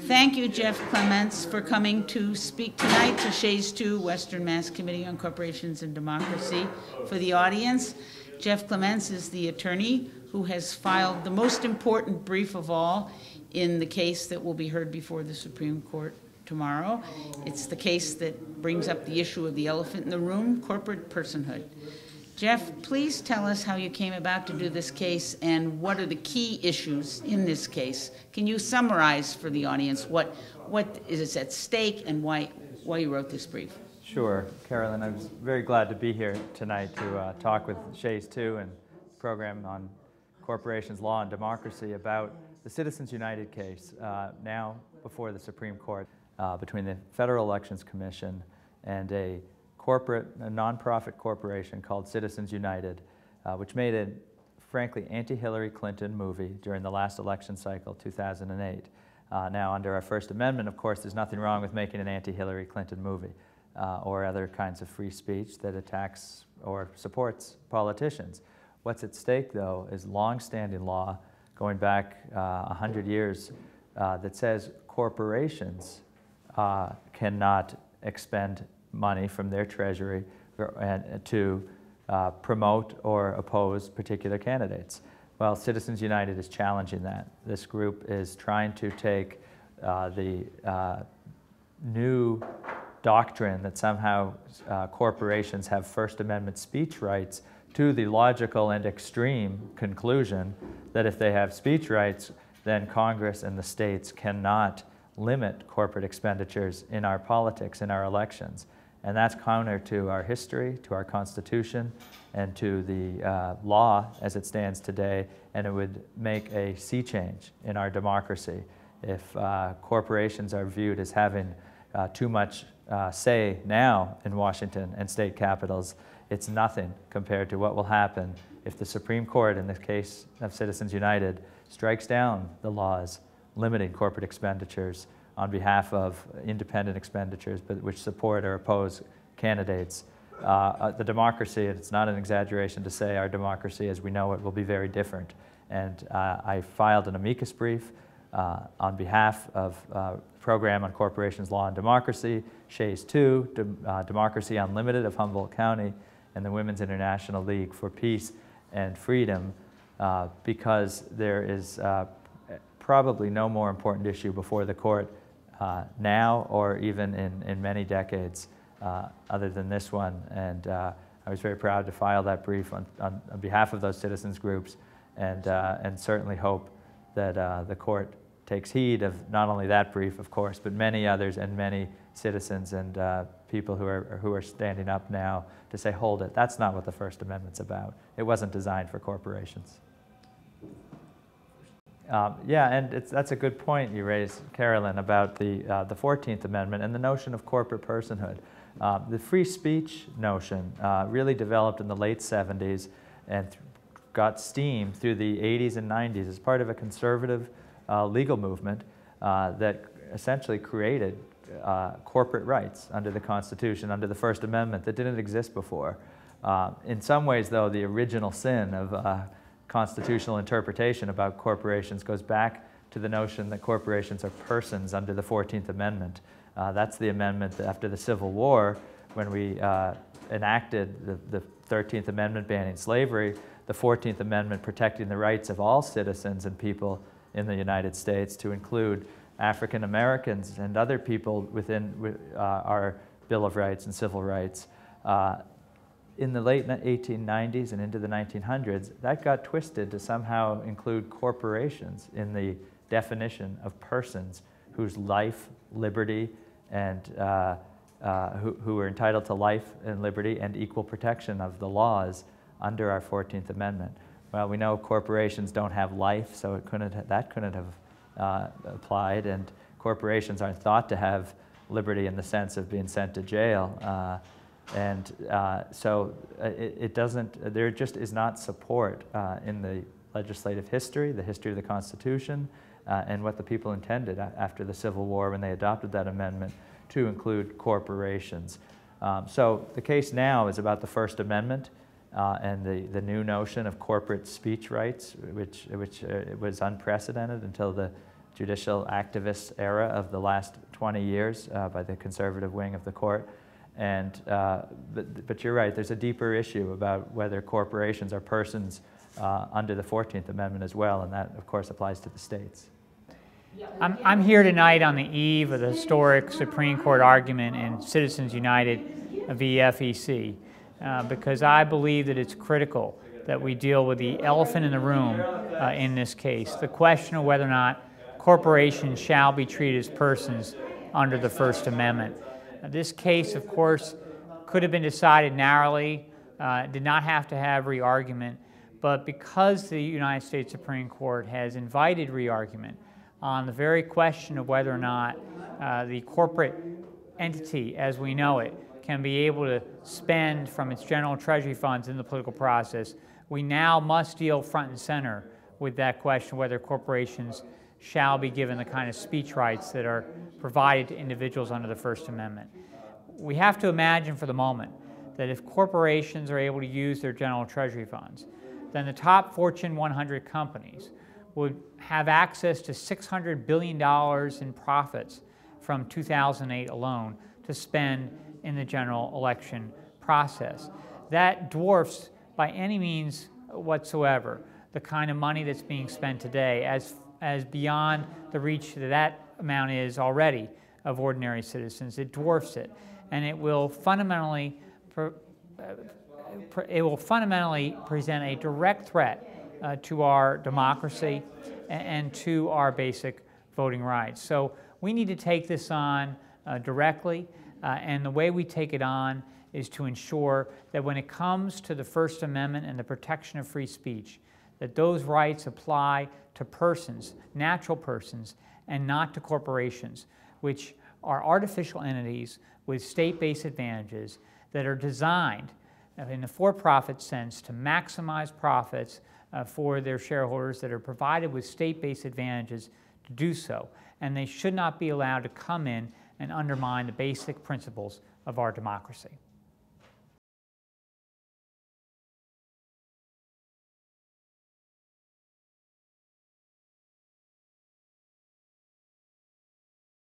Thank you, Jeff Clements, for coming to speak tonight to Shays2, Western Mass Committee on Corporations and Democracy. For the audience, Jeff Clements is the attorney who has filed the most important brief of all in the case that will be heard before the Supreme Court tomorrow. It's the case that brings up the issue of the elephant in the room, corporate personhood. Jeff, please tell us how you came about to do this case and what are the key issues in this case. Can you summarize for the audience what is at stake and why you wrote this brief? Sure, Carolyn. I was very glad to be here tonight to talk with Shays2 and program on corporations, law, and democracy about the Citizens United case now before the Supreme Court between the Federal Elections Commission and a nonprofit corporation called Citizens United, which made a, frankly, anti-Hillary Clinton movie during the last election cycle, 2008. Now, under our First Amendment, of course, there's nothing wrong with making an anti-Hillary Clinton movie or other kinds of free speech that attacks or supports politicians. What's at stake, though, is long-standing law going back 100 years that says corporations cannot expend money from their treasury to promote or oppose particular candidates. Well, Citizens United is challenging that. This group is trying to take the new doctrine that somehow corporations have First Amendment speech rights to the logical and extreme conclusion that if they have speech rights, then Congress and the states cannot limit corporate expenditures in our politics, in our elections. And that's counter to our history, to our Constitution, and to the law as it stands today, and it would make a sea change in our democracy if corporations are viewed as having too much say now in Washington and state capitals. It's nothing compared to what will happen if the Supreme Court, in the case of Citizens United, strikes down the laws limiting corporate expenditures on behalf of independent expenditures, but which support or oppose candidates. The democracy, it's not an exaggeration to say our democracy as we know it will be very different. And I filed an amicus brief on behalf of Program on Corporations, Law, and Democracy, Shays2, Democracy Unlimited of Humboldt County, and the Women's International League for Peace and Freedom, because there is probably no more important issue before the court now or even in many decades other than this one. And I was very proud to file that brief on behalf of those citizens groups, and certainly hope that the court takes heed of not only that brief, of course, but many others and many citizens and people who are standing up now to say, hold it, that's not what the First Amendment's about. It wasn't designed for corporations. Yeah, and that's a good point you raised, Carolyn, about the 14th Amendment and the notion of corporate personhood. The free speech notion really developed in the late 70s and got steam through the 80s and 90s as part of a conservative legal movement that essentially created corporate rights under the Constitution, under the First Amendment, that didn't exist before. In some ways, though, the original sin of constitutional interpretation about corporations goes back to the notion that corporations are persons under the 14th Amendment. That's the amendment after the Civil War, when we enacted the 13th Amendment banning slavery, the 14th Amendment protecting the rights of all citizens and people in the United States, to include African Americans and other people within our Bill of Rights and civil rights. In the late 1890s and into the 1900s, that got twisted to somehow include corporations in the definition of persons whose life, liberty, and who are entitled to life and liberty and equal protection of the laws under our 14th Amendment. Well, we know corporations don't have life, so that couldn't have applied, and corporations aren't thought to have liberty in the sense of being sent to jail. So it doesn't, there just is not support in the legislative history, the history of the Constitution, and what the people intended after the Civil War when they adopted that amendment to include corporations. So the case now is about the First Amendment and the new notion of corporate speech rights, which was unprecedented until the judicial activist era of the last 20 years by the conservative wing of the court. And, but you're right, there's a deeper issue about whether corporations are persons under the 14th Amendment as well, and that, of course, applies to the states. I'm here tonight on the eve of the historic Supreme Court argument in Citizens United v. FEC because I believe that it's critical that we deal with the elephant in the room in this case, the question of whether or not corporations shall be treated as persons under the First Amendment. This case, of course, could have been decided narrowly, did not have to have re-argument, but because the United States Supreme Court has invited re-argument on the very question of whether or not the corporate entity, as we know it, can be able to spend from its general treasury funds in the political process, we now must deal front and center with that question whether corporations shall be given the kind of speech rights that are provided to individuals under the First Amendment. We have to imagine for the moment that if corporations are able to use their general treasury funds, then the top Fortune 100 companies would have access to $600 billion in profits from 2008 alone to spend in the general election process. That dwarfs by any means whatsoever the kind of money that's being spent today as beyond the reach that amount is already of ordinary citizens. It dwarfs it, and it will fundamentally present a direct threat to our democracy and to our basic voting rights. So we need to take this on directly, and the way we take it on is to ensure that when it comes to the First Amendment and the protection of free speech, that those rights apply to persons, natural persons, and not to corporations, which are artificial entities with state-based advantages that are designed in the for-profit sense to maximize profits for their shareholders that are provided with state-based advantages to do so. And they should not be allowed to come in and undermine the basic principles of our democracy.